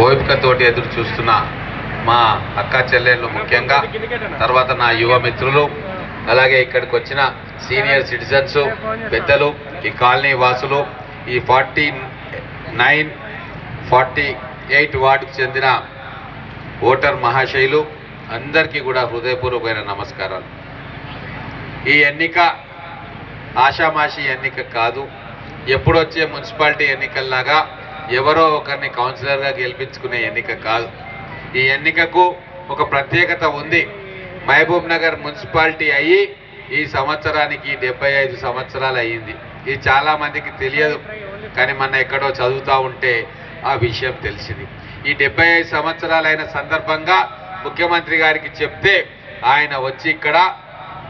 ఓపికతోటి ఎదురు చూస్తున్న మా అక్క చెల్లెళ్ళు, ముఖ్యంగా తర్వాత నా యువ మిత్రులు, అలాగే ఇక్కడికి వచ్చిన సీనియర్ సిటిజన్స్, పెద్దలు, ఈ కాలనీ వాసులు, ఈ 49, 48 వార్డుకు చెందిన ఓటర్ మహాశయులు అందరికీ కూడా హృదయపూర్వకమైన నమస్కారాలు. ఈ ఎన్నిక ఆషామాషి ఎన్నిక కాదు. ఎప్పుడొచ్చే మున్సిపాలిటీ ఎన్నికల్లాగా ఎవరో ఒకరిని కౌన్సిలర్గా గెలిపించుకునే ఎన్నిక కాదు. ఈ ఎన్నికకు ఒక ప్రత్యేకత ఉంది. మహబూబ్ నగర్ మున్సిపాలిటీ అయ్యి ఈ సంవత్సరానికి 75 సంవత్సరాలు అయ్యింది. ఇది చాలామందికి తెలియదు, కానీ మన ఎక్కడో చదువుతూ ఉంటే ఆ విషయం తెలిసింది. ఈ 75 సంవత్సరాలైన సందర్భంగా ముఖ్యమంత్రి గారికి చెప్తే ఆయన వచ్చి ఇక్కడ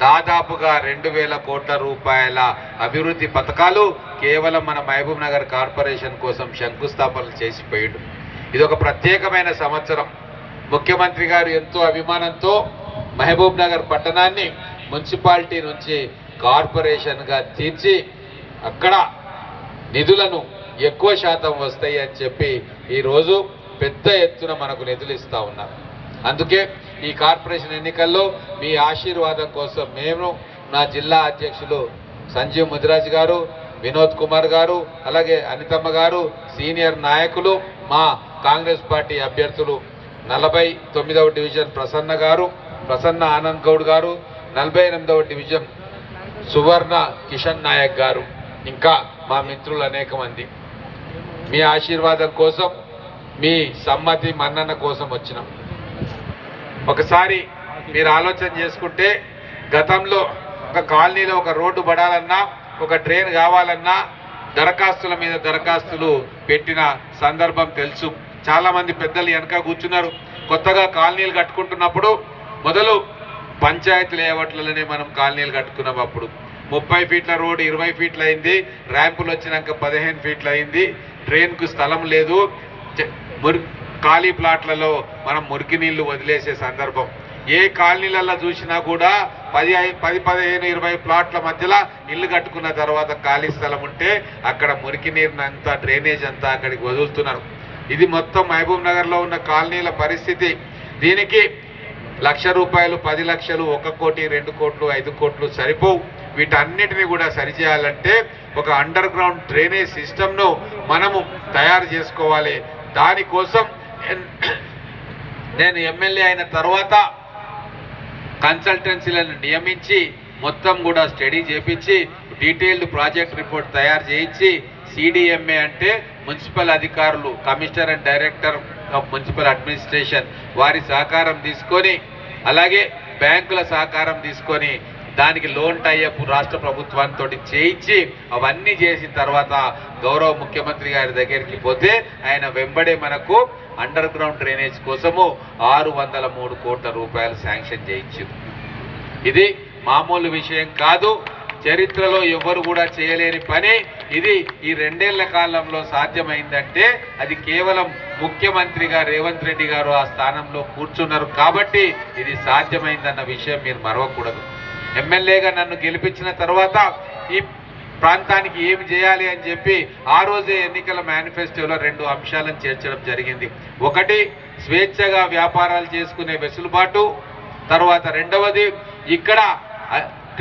దాదాపుగా 2000 కోట్ల రూపాయల అభివృద్ధి పథకాలు కేవలం మన మహబూబ్ నగర్ కార్పొరేషన్ కోసం శంకుస్థాపనలు చేసిపోయాడు. ఇది ఒక ప్రత్యేకమైన సంవత్సరం. ముఖ్యమంత్రి గారు ఎంతో అభిమానంతో మహబూబ్ నగర్ పట్టణాన్ని మున్సిపాలిటీ నుంచి కార్పొరేషన్గా తీర్చి అక్కడ నిధులను ఎక్కువ శాతం వస్తాయి అని చెప్పి ఈరోజు పెద్ద ఎత్తున మనకు నిధులు ఇస్తూ ఉన్నారు. అందుకే ఈ కార్పొరేషన్ ఎన్నికల్లో మీ ఆశీర్వాదం కోసం మేము, నా జిల్లా అధ్యక్షులు సంజీవ్ ముదిరాజ్ గారు, వినోద్ కుమార్ గారు, అలాగే అనితమ్మ గారు, సీనియర్ నాయకులు, మా కాంగ్రెస్ పార్టీ అభ్యర్థులు 49వ డివిజన్ ప్రసన్న ఆనంద్ గౌడ్ గారు, 48వ డివిజన్ సువర్ణ కిషన్ నాయక్ గారు, ఇంకా మా మిత్రులు అనేక మంది మీ ఆశీర్వాదం కోసం, మీ సమ్మతి మన్నన కోసం వచ్చినాం. ఒకసారి మీరు ఆలోచన చేసుకుంటే, గతంలో ఒక కాలనీలో ఒక రోడ్డు పడాలన్నా, ఒక ట్రైన్ కావాలన్నా దరఖాస్తుల మీద దరఖాస్తులు పెట్టిన సందర్భం తెలుసు. చాలామంది పెద్దలు వెనక కూర్చున్నారు. కొత్తగా కాలనీలు కట్టుకుంటున్నప్పుడు మొదలు పంచాయతీ లేఅవుట్లలోనే మనం కాలనీలు కట్టుకున్నాం. అప్పుడు 30 ఫీట్ల రోడ్డు 20 ఫీట్లు అయింది, ర్యాంపులు వచ్చినాక 15 ఫీట్లు అయింది, ట్రైన్కు స్థలం లేదు, ఖాళీ ప్లాట్లలో మనం మురికి నీళ్లు వదిలేసే సందర్భం. ఏ కాలనీలలో చూసినా కూడా 10, 15, 20 ప్లాట్ల మధ్యలో ఇల్లు కట్టుకున్న తర్వాత ఖాళీ స్థలం ఉంటే అక్కడ మురికి నీరునంతా, డ్రైనేజ్ అంతా అక్కడికి వదులుతున్నారు. ఇది మొత్తం మహబూబ్ నగర్లో ఉన్న కాలనీల పరిస్థితి. దీనికి ₹1,00,000, 10 లక్షలు, 1 కోటి, 2 కోట్లు, 5 కోట్లు సరిపోవు. వీటన్నిటిని కూడా సరిచేయాలంటే ఒక అండర్ గ్రౌండ్ డ్రైనేజ్ సిస్టమ్ను మనము తయారు చేసుకోవాలి. దానికోసం నేను ఎమ్మెల్యే అయిన తర్వాత కన్సల్టెన్సీలను నియమించి మొత్తం కూడా స్టడీ చేపించి డీటెయిల్డ్ ప్రాజెక్ట్ రిపోర్ట్ తయారు చేయించి CDMA అంటే మున్సిపల్ అధికారులు, commissioner and director of municipal administration వారి సహకారం తీసుకొని, అలాగే బ్యాంకుల సహకారం తీసుకొని దానికి లోన్ టైఅప్ రాష్ట్ర ప్రభుత్వంతో చేయించి అవన్నీ చేసిన తర్వాత గౌరవ ముఖ్యమంత్రి గారి దగ్గరికి పోతే ఆయన వెంబడే మనకు అండర్ గ్రౌండ్ డ్రైనేజ్ కోసము 603 కోట్ల రూపాయలు శాంక్షన్ చేయించింది. ఇది మామూలు విషయం కాదు. చరిత్రలో ఎవరు కూడా చేయలేని పని. ఇది ఈ 2 ఏళ్ల కాలంలో సాధ్యమైందంటే అది కేవలం ముఖ్యమంత్రిగా రేవంత్ రెడ్డి గారు ఆ స్థానంలో కూర్చున్నారు కాబట్టి ఇది సాధ్యమైందన్న విషయం మీరు మరవకూడదు. ఎమ్మెల్యేగా నన్ను గెలిపించిన తర్వాత ఈ ప్రాంతానికి ఏమి చేయాలి అని చెప్పి ఆ రోజే ఎన్నికల మేనిఫెస్టోలో 2 అంశాలను చేర్చడం జరిగింది. ఒకటి, స్వేచ్ఛగా వ్యాపారాలు చేసుకునే వెసులుబాటు. తర్వాత రెండవది, ఇక్కడ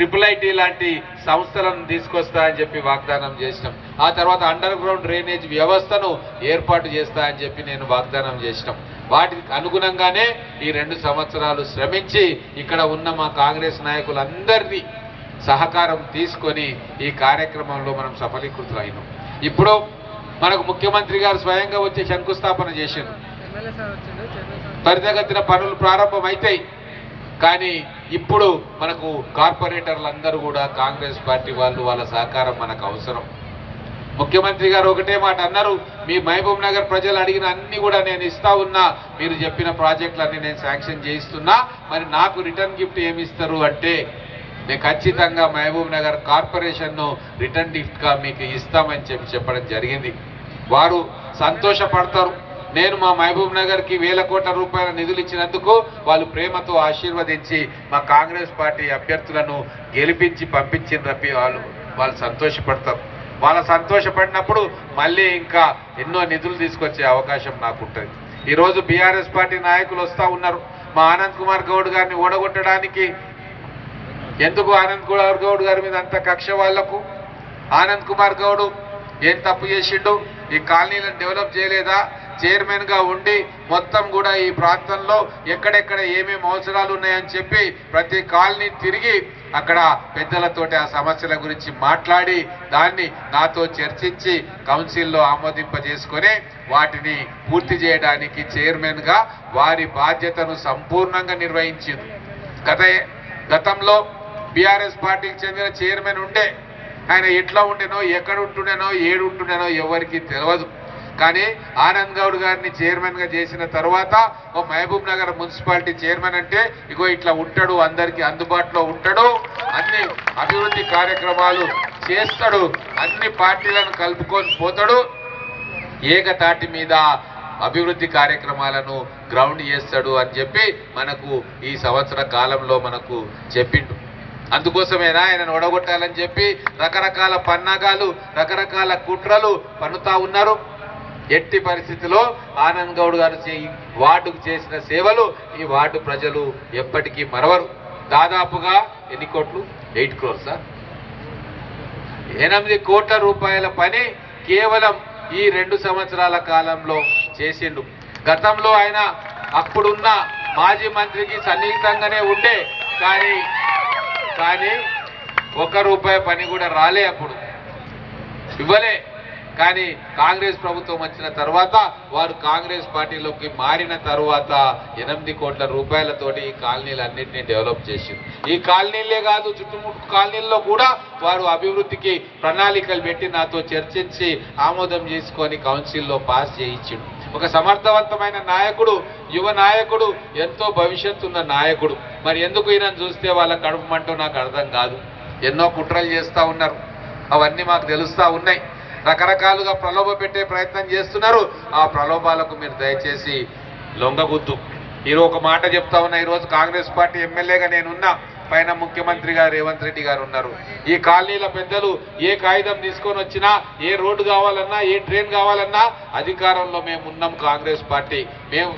IIIT లాంటి సంస్థలను తీసుకొస్తా అని చెప్పి వాగ్దానం చేసినాం. ఆ తర్వాత అండర్ గ్రౌండ్ డ్రైనేజ్ వ్యవస్థను ఏర్పాటు చేస్తా అని చెప్పి నేను వాగ్దానం చేసినాం. వాటికి అనుగుణంగానే ఈ 2 సంవత్సరాలు శ్రమించి ఇక్కడ ఉన్న మా కాంగ్రెస్ నాయకులందరినీ సహకారం తీసుకొని ఈ కార్యక్రమంలో మనం సఫలీకృతులైనాం. ఇప్పుడు మనకు ముఖ్యమంత్రి గారు స్వయంగా వచ్చి శంకుస్థాపన చేసిండు. త్వరితగతిన పనులు ప్రారంభమవుతాయి. కానీ ఇప్పుడు మనకు కార్పొరేటర్లందరూ కూడా కాంగ్రెస్ పార్టీ వాళ్ళ సహకారం మనకు అవసరం. ముఖ్యమంత్రి గారు ఒకటే మాట అన్నారు, మీ మహబూబ్ నగర్ ప్రజలు అడిగిన అన్ని కూడా నేను ఇస్తా ఉన్నా, మీరు చెప్పిన ప్రాజెక్టులన్నీ నేను శాంక్షన్ చేయిస్తున్నా, మరి నాకు రిటర్న్ గిఫ్ట్ ఏమి ఇస్తారు అంటే, నేను ఖచ్చితంగా మహబూబ్ నగర్ కార్పొరేషన్ను రిటర్న్ గిఫ్ట్గా మీకు ఇస్తామని చెప్పడం జరిగింది. వారు సంతోషపడతారు. నేను మా మహబూబ్ నగర్కి 1000 కోట్ల రూపాయల నిధులు ఇచ్చినందుకు వాళ్ళు ప్రేమతో ఆశీర్వదించి మా కాంగ్రెస్ పార్టీ అభ్యర్థులను గెలిపించి పంపించిన వాళ్ళు సంతోషపడతారు. వాళ్ళు సంతోషపడినప్పుడు మళ్ళీ ఇంకా ఎన్నో నిధులు తీసుకొచ్చే అవకాశం నాకు ఉంటుంది. ఈరోజు బీఆర్ఎస్ పార్టీ నాయకులు వస్తూ ఉన్నారు. మా ఆనంద్ కుమార్ గౌడ్ గారిని ఓడగొట్టడానికి. ఎందుకు ఆనంద్ కుమార్ గౌడ్ గారి మీద అంత కక్ష వాళ్లకు? ఆనంద్ కుమార్ గౌడ్ ఏం తప్పు చేసిండు? ఈ కాలనీలను డెవలప్ చేయలేదా? చైర్మన్ గా ఉండి మొత్తం కూడా ఈ ప్రాంతంలో ఎక్కడెక్కడ ఏమేమి అవసరాలు ఉన్నాయని చెప్పి ప్రతి కాలనీ తిరిగి అక్కడ పెద్దలతోటి ఆ సమస్యల గురించి మాట్లాడి దాన్ని నాతో చర్చించి కౌన్సిల్లో ఆమోదింపజేసుకొని వాటిని పూర్తి చేయడానికి చైర్మన్ గా వారి బాధ్యతను సంపూర్ణంగా నిర్వహించింది. గతంలో బీఆర్ఎస్ పార్టీకి చెందిన చైర్మన్ ఉంటే ఆయన ఎట్లా ఉండేనో, ఎక్కడ ఉంటుండేనో, ఏడు ఉంటుండేనో ఎవరికి తెలియదు. కానీ ఆనంద్ గౌడ్ గారిని చైర్మన్ గా చేసిన తర్వాత ఓ మహబూబ్ నగర్ మున్సిపాలిటీ చైర్మన్ అంటే ఇగో ఇట్లా ఉంటాడు, అందరికీ అందుబాటులో ఉంటాడు, అన్ని అభివృద్ధి కార్యక్రమాలు చేస్తాడు, అన్ని పార్టీలను కలుపుకొని పోతాడు, ఏకతాటి మీద అభివృద్ధి కార్యక్రమాలను గ్రౌండ్ చేస్తాడు అని చెప్పి మనకు ఈ సంవత్సర కాలంలో మనకు చెప్పిండు. అందుకోసమేనా ఆయనను ఓడగొట్టాలని చెప్పి రకరకాల పన్నాగాలు, రకరకాల కుట్రలు పన్నుతా ఉన్నారు. ఎట్టి పరిస్థితిలో ఆనంద్ గౌడ్ గారు వార్డుకు చేసిన సేవలు ఈ వార్డు ప్రజలు ఎప్పటికీ మరవరు. దాదాపుగా ఎన్ని కోట్లు? 8 crores, 8 కోట్ల రూపాయల పని కేవలం ఈ 2 సంవత్సరాల కాలంలో చేసిండు. గతంలో ఆయన అప్పుడున్న మాజీ మంత్రికి సన్నిహితంగానే ఉండే, కానీ 1 రూపాయి పని కూడా రాలే, అప్పుడు ఇవ్వలే. కానీ కాంగ్రెస్ ప్రభుత్వం వచ్చిన తర్వాత, వారు కాంగ్రెస్ పార్టీలోకి మారిన తర్వాత 8 కోట్ల రూపాయలతోటి ఈ కాలనీలన్నింటినీ డెవలప్ చేసింది. ఈ కాలనీలే కాదు, చుట్టుముట్టు కాలనీల్లో కూడా వారు అభివృద్ధికి ప్రణాళికలు పెట్టి నాతో చర్చించి ఆమోదం చేసుకొని కౌన్సిల్లో పాస్ చేయించిండు. ఒక సమర్థవంతమైన నాయకుడు, యువ నాయకుడు, ఎంతో భవిష్యత్తు ఉన్న నాయకుడు. మరి ఎందుకు ఈయనను చూస్తే వాళ్ళ కడుపు మంటూ నాకు అర్థం కాదు. ఎన్నో కుట్రలు చేస్తూ ఉన్నారు, అవన్నీ మాకు తెలుస్తూ ఉన్నాయి. రకరకాలుగా ప్రలోభ పెట్టే ప్రయత్నం చేస్తున్నారు. ఆ ప్రలోభాలకు మీరు దయచేసి లొంగగుద్దు. ఈరోజు ఒక మాట చెప్తా ఉన్నా, ఈరోజు కాంగ్రెస్ పార్టీ ఎమ్మెల్యేగా నేనున్నా, పైన ముఖ్యమంత్రి గారు రేవంత్ రెడ్డి గారు ఉన్నారు. ఈ కాలనీల పెద్దలు ఏ కాగితం తీసుకొని వచ్చినా, ఏ రోడ్డు కావాలన్నా, ఏ ట్రైన్ కావాలన్నా అధికారంలో మేము ఉన్నాం. కాంగ్రెస్ పార్టీ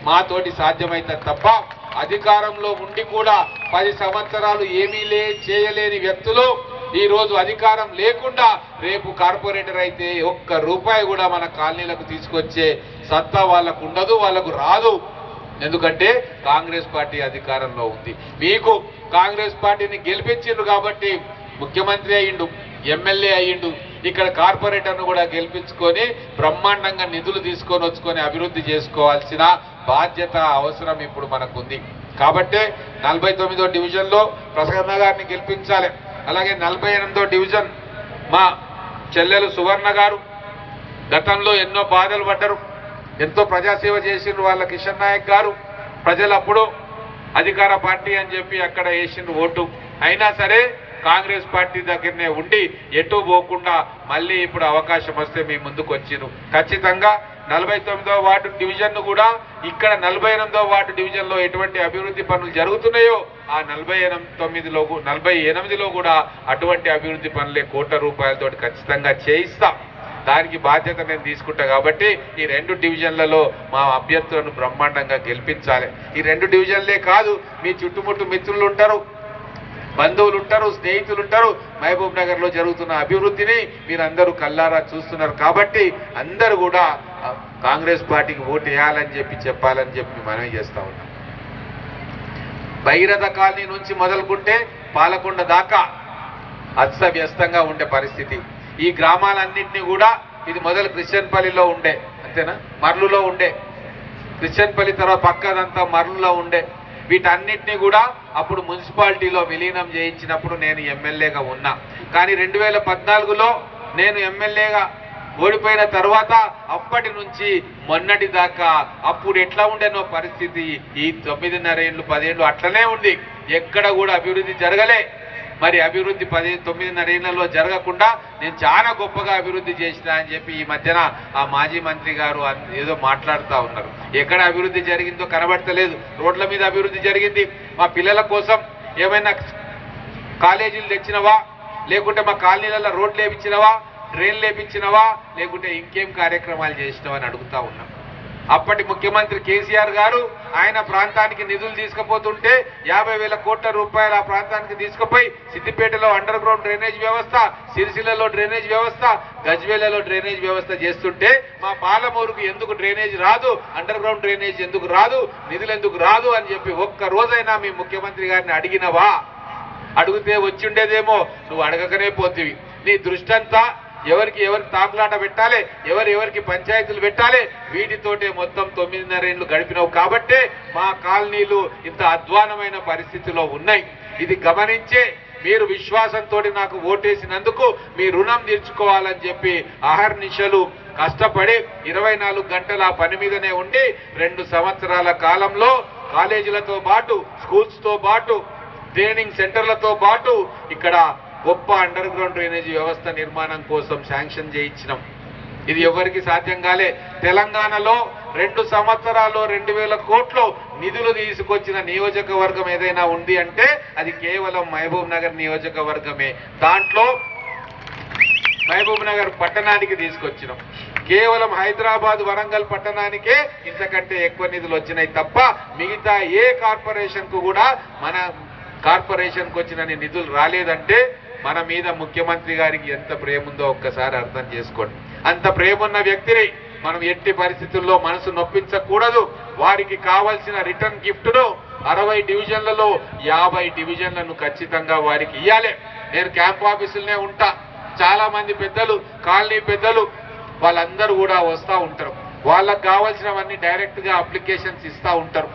మాతోటి సాధ్యమైతే తప్ప అధికారంలో ఉండి కూడా 10 సంవత్సరాలు ఏమీ చేయలేని వ్యక్తులు ఈ రోజు అధికారం లేకుండా రేపు కార్పొరేటర్ అయితే 1 రూపాయి కూడా మన కాలనీలకు తీసుకొచ్చే సత్తా వాళ్ళకు ఉండదు, వాళ్ళకు రాదు. ఎందుకంటే కాంగ్రెస్ పార్టీ అధికారంలో ఉంది. మీకు కాంగ్రెస్ పార్టీని గెలిపించిండ్రు కాబట్టి ముఖ్యమంత్రి అయ్యిండు, ఎమ్మెల్యే అయ్యిండు. ఇక్కడ కార్పొరేటర్ను కూడా గెలిపించుకొని బ్రహ్మాండంగా నిధులు తీసుకొని వచ్చుకొని అభివృద్ధి చేసుకోవాల్సిన బాధ్యత, అవసరం ఇప్పుడు మనకుంది. కాబట్టి 49వ డివిజన్లో ప్రసన్న గారిని గెలిపించాలి. అలాగే 48వ డివిజన్ మా చెల్లెలు సువర్ణ గారు గతంలో ఎన్నో బాధలు పడ్డారు, ఎంతో ప్రజాసేవ చేసిండ్రు. వాళ్ళ కిషన్ నాయక్ గారు ప్రజలు అప్పుడు అధికార పార్టీ అని చెప్పి అక్కడ వేసిండ్రు ఓటు. అయినా సరే కాంగ్రెస్ పార్టీ దగ్గరనే ఉండి ఎటు పోకుండా మళ్ళీ ఇప్పుడు అవకాశం వస్తే మీ ముందుకు వచ్చిండ్రు. ఖచ్చితంగా 49వ వార్డు డివిజన్ కూడా ఇక్కడ 48వ వార్డు డివిజన్లో ఎటువంటి అభివృద్ధి పనులు జరుగుతున్నాయో ఆ 48లో కూడా అటువంటి అభివృద్ధి పనులే 1 కోట్ల రూపాయలతో ఖచ్చితంగా చేయిస్తాం. దానికి బాధ్యత నేను తీసుకుంటా. కాబట్టి ఈ 2 డివిజన్లలో మా అభ్యర్థులను బ్రహ్మాండంగా గెలిపించాలి. ఈ 2 డివిజన్లే కాదు, మీ చుట్టుముట్టు మిత్రులు ఉంటారు, బంధువులు ఉంటారు, స్నేహితులు ఉంటారు. మహబూబ్ నగర్లో జరుగుతున్న అభివృద్ధిని మీరందరూ కల్లారా చూస్తున్నారు. కాబట్టి అందరూ కూడా కాంగ్రెస్ పార్టీకి ఓటు వేయాలని చెప్పాలని చెప్పి మనమే చేస్తా ఉన్నాం. భగీరథ కాలనీ నుంచి మొదలుకుంటే పాలకొండ దాకా అస్తవ్యస్తంగా ఉండే పరిస్థితి. ఈ గ్రామాలన్నింటినీ కూడా, ఇది మొదలు క్రిస్టియన్పల్లిలో ఉండే, అంతేనా, మర్లులో ఉండే, క్రిస్టియన్పల్లి తర్వాత పక్కదంతా మర్లులో ఉండే. వీటన్నిటినీ కూడా అప్పుడు మున్సిపాలిటీలో విలీనం చేయించినప్పుడు నేను ఎమ్మెల్యేగా ఉన్నా. కానీ 2014లో నేను ఎమ్మెల్యేగా ఓడిపోయిన తర్వాత అప్పటి నుంచి మొన్నటి దాకా అప్పుడు ఎట్లా ఉండేనో పరిస్థితి ఈ 9.5 ఏళ్ళు 10 ఏళ్ళు అట్లనే ఉంది. ఎక్కడ కూడా అభివృద్ధి జరగలే. మరి అభివృద్ధి 9.5 ఏళ్లలో జరగకుండా నేను చాలా గొప్పగా అభివృద్ధి చేసిన అని చెప్పి ఈ మధ్యన ఆ మాజీ మంత్రి గారు ఏదో మాట్లాడుతూ ఉన్నారు. ఎక్కడ అభివృద్ధి జరిగిందో కనబడతలేదు. రోడ్ల మీద అభివృద్ధి జరిగింది. మా పిల్లల కోసం ఏమైనా కాలేజీలు తెచ్చినవా, లేకుంటే మా కాలనీలలో రోడ్లు వేపించినవా, ట్రైన్లు వేపించినవా, లేకుంటే ఇంకేం కార్యక్రమాలు చేసినవా అని అడుగుతా ఉన్నాం. అప్పటి ముఖ్యమంత్రి కేసీఆర్ గారు ఆయన ప్రాంతానికి నిధులు తీసుకుపోతుంటే 50,000 కోట్ల రూపాయలు ఆ ప్రాంతానికి తీసుకుపోయి సిద్దిపేటలో అండర్ గ్రౌండ్ డ్రైనేజ్ వ్యవస్థ, సిరిసిల్లలో డ్రైనేజ్ వ్యవస్థ, గజ్వేలలో డ్రైనేజ్ వ్యవస్థ చేస్తుంటే మా పాలమూరుకు ఎందుకు డ్రైనేజ్ రాదు, అండర్ గ్రౌండ్ డ్రైనేజ్ ఎందుకు రాదు, నిధులు ఎందుకు రాదు అని చెప్పి ఒక్క రోజైనా మీ ముఖ్యమంత్రి గారిని అడిగినవా? అడిగితే వచ్చిండేదేమో, నువ్వు అడగకనే పోతివి. నీ దృష్టంతా ఎవరికి తాకులాట పెట్టాలి, ఎవరికి పంచాయతీలు పెట్టాలి, వీటితోటే మొత్తం 9.5 ఏళ్ళు గడిపినావు. కాబట్టే మా కాలనీలు ఇంత అధ్వానమైన పరిస్థితిలో ఉన్నాయి. ఇది గమనించే మీరు విశ్వాసంతో నాకు ఓటేసినందుకు మీ రుణం తీర్చుకోవాలని చెప్పి అహర్నిశలు కష్టపడి 24 గంటల పని మీదనే ఉండి 2 సంవత్సరాల కాలంలో కాలేజీలతో పాటు, స్కూల్స్తో పాటు, ట్రైనింగ్ సెంటర్లతో పాటు ఇక్కడ గొప్ప అండర్ గ్రౌండ్ డ్రైనేజ్ వ్యవస్థ నిర్మాణం కోసం శాంక్షన్ చేయించినాం. ఇది ఎవరికి సాధ్యం కాలే. తెలంగాణలో 2 సంవత్సరాల్లో 2,000 కోట్లు నిధులు తీసుకొచ్చిన నియోజకవర్గం ఏదైనా ఉంది అంటే అది కేవలం మహబూబ్ నగర్ నియోజకవర్గమే. దాంట్లో మహబూబ్ నగర్ పట్టణానికి తీసుకొచ్చినాం. కేవలం హైదరాబాద్, వరంగల్ పట్టణానికే ఇంతకంటే ఎక్కువ నిధులు వచ్చినాయి తప్ప మిగతా ఏ కార్పొరేషన్ కు కూడా మన కార్పొరేషన్ కు వచ్చిన నిధులు రాలేదంటే మన మీద ముఖ్యమంత్రి గారికి ఎంత ప్రేమ ఉందో ఒక్కసారి అర్థం చేసుకోండి. అంత ప్రేమ ఉన్న వ్యక్తిని మనం ఎట్టి పరిస్థితుల్లో మనసు నొప్పించకూడదు. వారికి కావాల్సిన రిటర్న్ గిఫ్ట్ను 60 డివిజన్లలో 50 డివిజన్లను ఖచ్చితంగా వారికి ఇవ్వాలి. నేను క్యాంప్ ఆఫీసులనే ఉంటా. చాలా మంది పెద్దలు, కాలనీ పెద్దలు వాళ్ళందరూ కూడా వస్తూ ఉంటారు. వాళ్ళకు కావాల్సినవన్నీ డైరెక్ట్ గా అప్లికేషన్స్ ఇస్తూ ఉంటారు.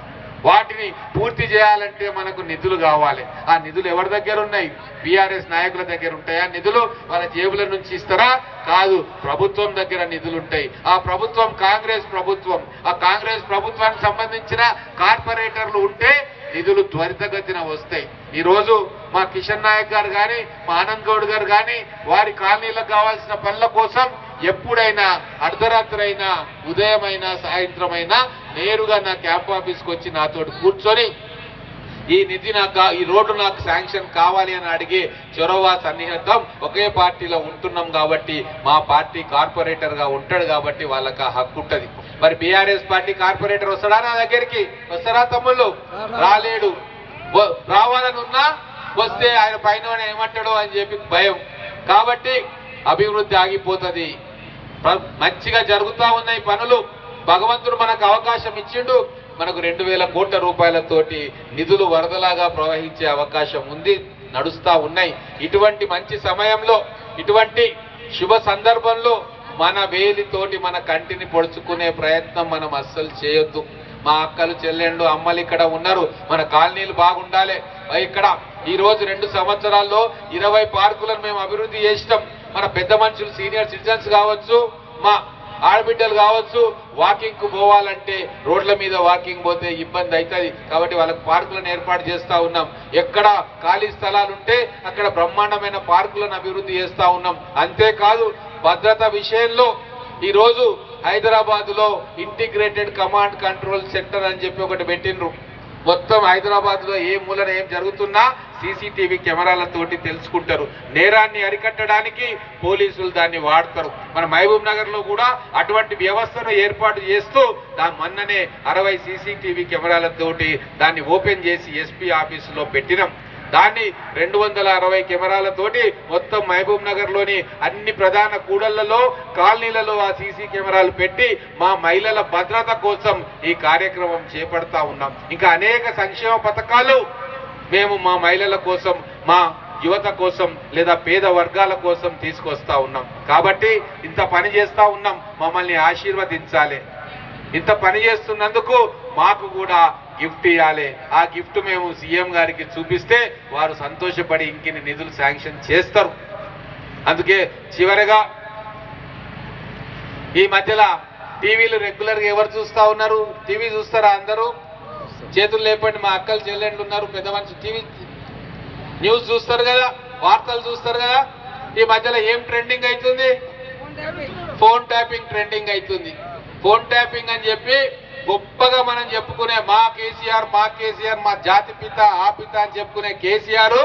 వాటిని పూర్తి చేయాలంటే మనకు నిధులు కావాలి. ఆ నిధులు ఎవరి దగ్గర ఉన్నాయి? బీఆర్ఎస్ నాయకుల దగ్గర ఉంటాయా నిధులు? వాళ్ళ జేబుల నుంచి ఇస్తారా? కాదు, ప్రభుత్వం దగ్గర నిధులు ఉంటాయి. ఆ ప్రభుత్వం కాంగ్రెస్ ప్రభుత్వం. ఆ కాంగ్రెస్ ప్రభుత్వానికి సంబంధించిన కార్పొరేటర్లు ఉంటే నిధులు త్వరితగతిన వస్తాయి. ఈరోజు మా కిషన్ నాయక్ గారు కానీ, మా ఆనంద్ గౌడ్ గారు కానీ వారి కాలనీలకు కావాల్సిన పనుల కోసం ఎప్పుడైనా అర్ధరాత్రి అయినా, ఉదయమైనా, సాయంత్రమైనా నేరుగా నా క్యాంప్ ఆఫీస్కి వచ్చి నాతో కూర్చొని ఈ నిధి నాకు, ఈ రోడ్డు నాకు శాంక్షన్ కావాలి అని అడిగే చొరవ, సన్నిహితం ఒకే పార్టీలో ఉంటున్నాం కాబట్టి మా పార్టీ కార్పొరేటర్ గా ఉంటాడు కాబట్టి వాళ్ళకి ఆ హక్కు ఉంటది. మరి బీఆర్ఎస్ పార్టీ కార్పొరేటర్ వస్తాడా నా దగ్గరికి? వస్తారా తమ్ముళ్ళు? రాలేడు. రావాలని ఉన్నా వస్తే ఆయన పైన ఏమంటాడో అని చెప్పి భయం. కాబట్టి అభివృద్ధి ఆగిపోతుంది. మంచిగా జరుగుతూ ఉన్నాయి పనులు. భగవంతుడు మనకు అవకాశం ఇచ్చిండు. మనకు 2,000 కోట్ల రూపాయలతోటి నిధులు వరదలాగా ప్రవహించే అవకాశం ఉంది, నడుస్తూ ఉన్నాయి. ఇటువంటి మంచి సమయంలో, ఇటువంటి శుభ సందర్భంలో మన వేలితోటి మన కంటిని పొడుచుకునే ప్రయత్నం మనం అస్సలు చేయొద్దు. మా అక్కలు, చెల్లెండ్లు, అమ్మలు ఇక్కడ ఉన్నారు. మన కాలనీలు బాగుండాలి. ఇక్కడ ఈ రోజు 2 సంవత్సరాల్లో 20 పార్కులను మేము అభివృద్ధి చేసినాం. మన పెద్ద మనుషులు, సీనియర్ సిటిజన్స్ కావచ్చు, మా ఆడబిడ్డలు కావచ్చు, వాకింగ్ కు పోవాలంటే రోడ్ల మీద వాకింగ్ పోతే ఇబ్బంది అవుతుంది. కాబట్టి వాళ్ళకు పార్కులను ఏర్పాటు చేస్తూ ఉన్నాం. ఎక్కడ ఖాళీ స్థలాలు ఉంటే అక్కడ బ్రహ్మాండమైన పార్కులను అభివృద్ధి చేస్తూ ఉన్నాం. అంతేకాదు భద్రత విషయంలో ఈరోజు హైదరాబాద్ లో ఇంటిగ్రేటెడ్ కమాండ్ కంట్రోల్ సెంటర్ అని చెప్పి ఒకటి పెట్టిండ్రు. మొత్తం హైదరాబాద్ లో ఏ మూలన ఏం జరుగుతున్నా సీసీటీవీ కెమెరాలతోటి తెలుసుకుంటారు. నేరాన్ని అరికట్టడానికి పోలీసులు దాన్ని వాడతారు. మన మహబూబ్ నగర్ లో కూడా అటువంటి వ్యవస్థను ఏర్పాటు చేస్తూ దాని మొన్ననే 60 సీసీటీవీ కెమెరాలతోటి దాన్ని ఓపెన్ చేసి ఎస్పీ ఆఫీసులో పెట్టినాం. దాన్ని 260 కెమెరాలతోటి మొత్తం మహబూబ్ నగర్ లోని అన్ని ప్రధాన కూడళ్లలో, కాలనీలలో ఆ సీసీ కెమెరాలు పెట్టి మా మహిళల భద్రత కోసం ఈ కార్యక్రమం చేపడతా ఉన్నాం. ఇంకా అనేక సంక్షేమ పథకాలు మేము మా మహిళల కోసం, మా యువత కోసం లేదా పేద వర్గాల కోసం తీసుకొస్తా ఉన్నాం. కాబట్టి ఇంత పని చేస్తా ఉన్నాం, మమ్మల్ని ఆశీర్వదించాలి. ఇంత పని చేస్తున్నందుకు మాకు కూడా గిఫ్ట్ ఇవ్వాలి. ఆ గిఫ్ట్ మేము సీఎం గారికి చూపిస్తే వారు సంతోషపడి ఇంకిన్ని నిధులు శాంక్షన్ చేస్తారు. అందుకే చివరిగా ఈ మధ్యలో టీవీలు రెగ్యులర్ గా ఎవరు చూస్తా ఉన్నారు? టీవీ చూస్తారా అందరూ? చేతులు లేపండి. మా అక్కలు, చెల్లెండ్లు ఉన్నారు, పెద్ద మనిషి. టీవీ న్యూస్ చూస్తారు కదా, వార్తలు చూస్తారు కదా. ఈ మధ్యలో ఏం ట్రెండింగ్ అవుతుంది? ఫోన్ ట్యాపింగ్ ట్రెండింగ్ అవుతుంది. ఫోన్ ట్యాపింగ్ అని చెప్పి గొప్పగా మనం చెప్పుకునే మా కేసీఆర్, మా కేసీఆర్, మా జాతి పిత, ఆ పిత అని చెప్పుకునే కేసీఆర్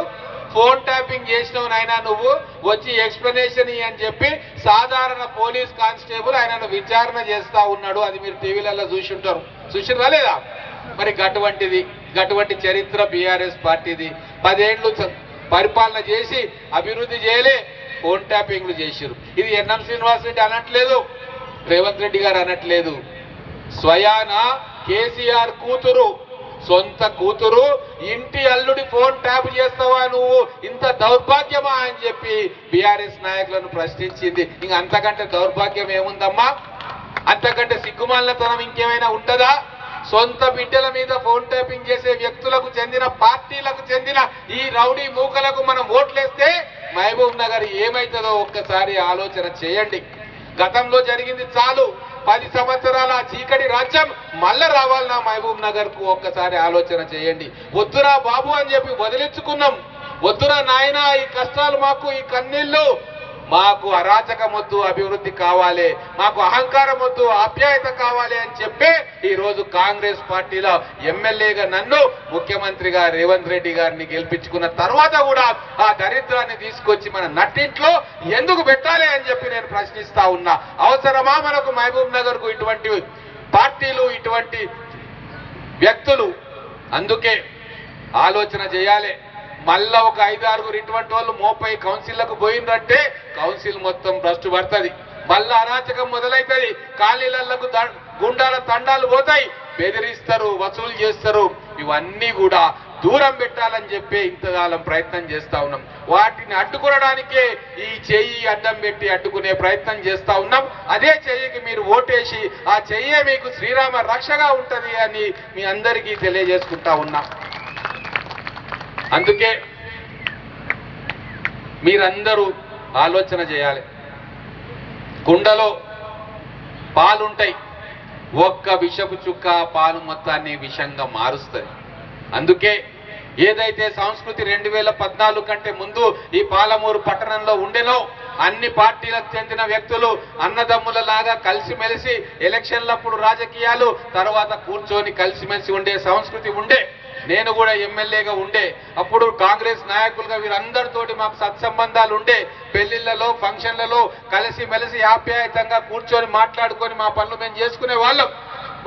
ఫోన్ ట్యాపింగ్ చేసినావు నాయనా నువ్వు, వచ్చి ఎక్స్ప్లెనేషన్ ఇయ్యి అని చెప్పి సాధారణ పోలీస్ కానిస్టేబుల్ ఆయనను విచారణ చేస్తా ఉన్నాడు. అది మీరు టీవీలలో చూసిరా లేదా? మరి గటువంటి చరిత్ర బీఆర్ఎస్ పార్టీది. 10 ఏళ్ళు పరిపాలన చేసి అభివృద్ధి చేయలే, ఫోన్ ట్యాపింగ్లు చేసిరు. ఇది ఎన్ఎం శ్రీనివాస్ రెడ్డి అనట్లేదు, రేవంత్ రెడ్డి గారు అనట్లేదు. స్వయాన కేసీఆర్ కూతురు, సొంత కూతురు ఇంటి అల్లుడి ఫోన్ ట్యాప్ చేస్తావా నువ్వు, ఇంత దౌర్భాగ్యమా అని చెప్పి బీఆర్ఎస్ నాయకులను ప్రశ్నించింది. ఇంక అంతకంటే దౌర్భాగ్యం ఏముందమ్మా? అంతకంటే సిగ్గుమాలినతనం ఇంకేమైనా ఉంటుందా? సొంత బిడ్డల మీద ఫోన్ ట్యాపింగ్ చేసే వ్యక్తులకు చెందిన పార్టీలకు చెందిన ఈ రౌడీ మూకలకు మనం ఓట్లేస్తే మహబూబ్ నగర్ ఏమైతుందో ఒక్కసారి ఆలోచన చేయండి. గతంలో జరిగింది చాలు. 10 సంవత్సరాల చీకటి రాజ్యం మళ్ళా రావాలన్నా మహబూబ్ నగర్ కు ఒక్కసారి ఆలోచన చేయండి. వద్దురా బాబు అని చెప్పి వదిలించుకున్నాం. వద్దురా నాయన, ఈ కష్టాలు మాకు, ఈ కన్నీళ్లు మాకు, అరాచకం వద్దు, అభివృద్ధి కావాలి, మాకు అహంకారం వద్దు, ఆప్యాయత కావాలి అని చెప్పి ఈరోజు కాంగ్రెస్ పార్టీలో ఎమ్మెల్యేగా నన్ను ముఖ్యమంత్రిగా రేవంత్ రెడ్డి గారిని గెలిపించుకున్న తర్వాత కూడా ఆ దరిద్రాన్ని తీసుకొచ్చి మన నట్టింట్లో ఎందుకు పెట్టాలి అని చెప్పి నేను ప్రశ్నిస్తా ఉన్నా. అవసరమా మనకు మహబూబ్ నగర్ కు ఇటువంటి పార్టీలు, ఇటువంటి వ్యక్తులు? అందుకే ఆలోచన చేయాలి. మళ్ళా ఒక 5-6 ఇటువంటి వాళ్ళు మోపై కౌన్సిల్లకు పోయిందంటే కౌన్సిల్ మొత్తం భ్రష్టు పడుతుంది. మళ్ళా అరాచకం మొదలవుతుంది. ఖాళీలకు గుండాల తండాలు పోతాయి, బెదిరిస్తారు, వసూలు చేస్తారు. ఇవన్నీ కూడా దూరం పెట్టాలని చెప్పి ఇంతకాలం ప్రయత్నం చేస్తా ఉన్నాం. వాటిని అడ్డుకోవడానికే ఈ చెయ్యి అడ్డం పెట్టి అడ్డుకునే ప్రయత్నం చేస్తా ఉన్నాం. అదే చెయ్యికి మీరు ఓటేసి ఆ చెయ్యే మీకు శ్రీరామ రక్షగా ఉంటది అని మీ అందరికీ తెలియజేసుకుంటా ఉన్నాం. అందుకే మీరందరూ ఆలోచన చేయాలి. కుండలో పాలుంటాయి, ఒక్క విషపు చుక్క పాలు మొత్తాన్ని విషంగా మారుస్తుంది. అందుకే ఏదైతే సంస్కృతి 2014 కంటే ముందు ఈ పాలమూరు పట్టణంలో ఉండెనో, అన్ని పార్టీలకు చెందిన వ్యక్తులు అన్నదమ్ములలాగా కలిసిమెలిసి ఎలక్షన్లప్పుడు రాజకీయాలు, తర్వాత కూర్చొని కలిసిమెలిసి ఉండే సంస్కృతి ఉండే. నేను కూడా ఎమ్మెల్యేగా ఉండే అప్పుడు కాంగ్రెస్ నాయకులుగా వీరందరితోటి మాకు సత్సంబంధాలు ఉండే. పెళ్లిళ్లలో, ఫంక్షన్లలో కలిసిమెలిసి ఆప్యాయతంగా కూర్చొని మాట్లాడుకొని మా పనులు మేము చేసుకునే వాళ్ళం,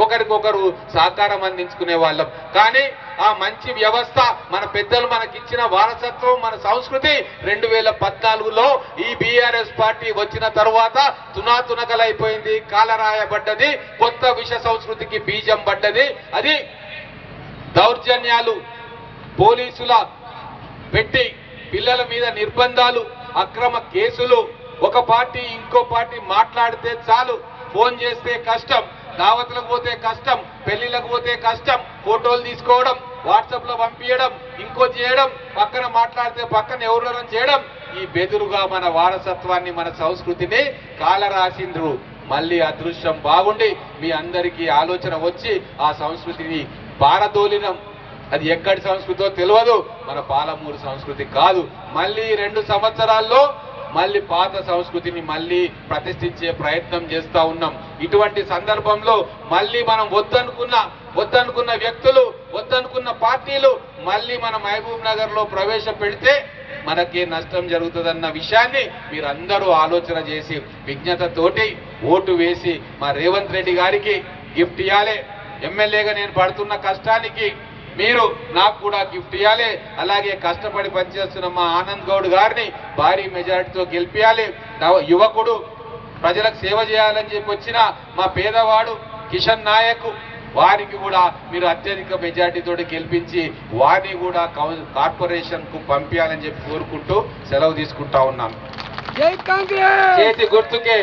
ఒకరికొకరు సహకారం అందించుకునే వాళ్ళం. కానీ ఆ మంచి వ్యవస్థ, మన పెద్దలు మనకిచ్చిన వారసత్వం, మన సంస్కృతి 2014లో ఈ బీఆర్ఎస్ పార్టీ వచ్చిన తర్వాత తునాతునకలైపోయింది, కాలరాయబడ్డది, కొత్త విష సంస్కృతికి బీజం పడ్డది. అది దౌర్జన్యాలు, పోలీసుల పెట్టి పిల్లల మీద నిర్బంధాలు, అక్రమ కేసులు. ఒక పార్టీ ఇంకో పార్టీ మాట్లాడితే చాలు, ఫోన్ చేస్తే కష్టం, దావతులకు పోతే కష్టం, పెళ్లిళ్ళకు పోతే కష్టం, ఫోటోలు తీసుకోవడం, వాట్సాప్ లో పంపించడం, ఇంకో చేయడం, పక్కన మాట్లాడితే పక్కన ఎవరు చేయడం. ఈ బెదురుగా మన వారసత్వాన్ని, మన సంస్కృతిని కాలరాసిండ్రు. మళ్ళీ అదృష్టం బాగుండి మీ అందరికీ ఆలోచన వచ్చి ఆ సంస్కృతిని పారదోలినం. అది ఎక్కడి సంస్కృతో తెలియదు, మన పాలమూరు సంస్కృతి కాదు. మళ్ళీ 2 సంవత్సరాల్లో మళ్ళీ పాత సంస్కృతిని మళ్ళీ ప్రతిష్ఠించే ప్రయత్నం చేస్తా ఉన్నాం. ఇటువంటి సందర్భంలో మళ్ళీ మనం వద్దనుకున్న వ్యక్తులు, వద్దనుకున్న పార్టీలు మళ్ళీ మన మహబూబ్ నగర్ లో ప్రవేశపెడితే మనకే నష్టం జరుగుతుందన్న విషయాన్ని మీరందరూ ఆలోచన చేసి విజ్ఞతతోటి ఓటు వేసి మా రేవంత్ రెడ్డి గారికి గిఫ్ట్ ఇవ్వాలి. ఎమ్మెల్యేగా నేను పడుతున్న కష్టానికి మీరు నాకు కూడా గిఫ్ట్ ఇవ్వాలి. అలాగే కష్టపడి పనిచేస్తున్న మా ఆనంద్ గౌడ్ గారిని భారీ మెజారిటీతో గెలిపించాలి. యువకుడు, ప్రజలకు సేవ చేయాలని చెప్పి వచ్చిన మా పేదవాడు కిషన్ నాయక్, వారికి కూడా మీరు అత్యధిక మెజారిటీతో గెలిపించి వారిని కూడా కార్పొరేషన్ కు పంపించాలని చెప్పి కోరుకుంటూ సెలవు తీసుకుంటా ఉన్నాం. చేతి గుర్తుకే